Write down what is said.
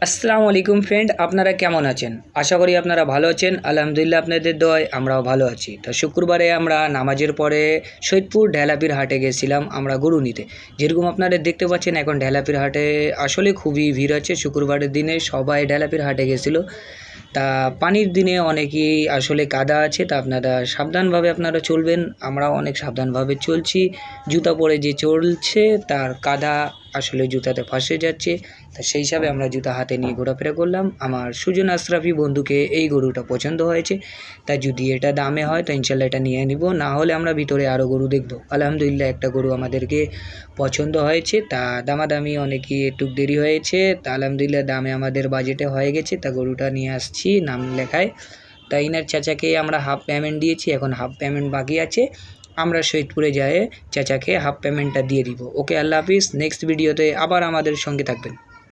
আসসালামু আলাইকুম ফ্রেন্ড, আপনারা কেমন আছেন? আশা করি আপনারা ভালো আছেন। আলহামদুলিল্লাহ, আপনাদের দোয়ায় আমরাও ভালো আছি। তো শুক্রবারে আমরা নামাজের পরে সৈয়দপুর ঢেলাপির হাটে গেছিলাম আমরা গরু নিতে। যেরকম আপনারা দেখতে পাচ্ছেন এখন ঢেলাপির হাটে আসলে খুবই ভিড় আছে। শুক্রবারের দিনে সবাই ঢেলাপির হাটে গেছিলো। তা পানির দিনে অনেকেই আসলে কাদা আছে, তা আপনারা সাবধানভাবে আপনারা চলবেন। আমরাও অনেক সাবধানভাবে চলছি। জুতা পরে যে চলছে তার কাদা আসলে জুতাতে ফাঁসে যাচ্ছে। তা সেই হিসাবে আমরা জুতা হাতে নিয়ে ঘোরাফেরা করলাম। আমার সুজন আশরাফি বন্ধুকে এই গরুটা পছন্দ হয়েছে, তাই যদি এটা দামে হয় তো ইনশাল্লাহ এটা নিয়ে নিব, না হলে আমরা ভিতরে আরও গরু দেখব। আলহামদুলিল্লাহ একটা গরু আমাদেরকে পছন্দ হয়েছে, তা দামাদামি অনেকই একটু দেরি হয়েছে। তা আলহামদুলিল্লাহ দামে আমাদের বাজেটে হয়ে গেছে, তা গরুটা নিয়ে আসছি নাম লেখায়। তাই ইনার চাচাকে আমরা হাফ পেমেন্ট দিয়েছি, এখন হাফ পেমেন্ট বাকি আছে। আমরা সৈয়দপুরে যাই চাচাকে হাফ পেমেন্টটা দিয়ে দিব। ওকে, আল্লাহ হাফিজ। নেক্সট ভিডিওতে আবার আমাদের সঙ্গে থাকবেন।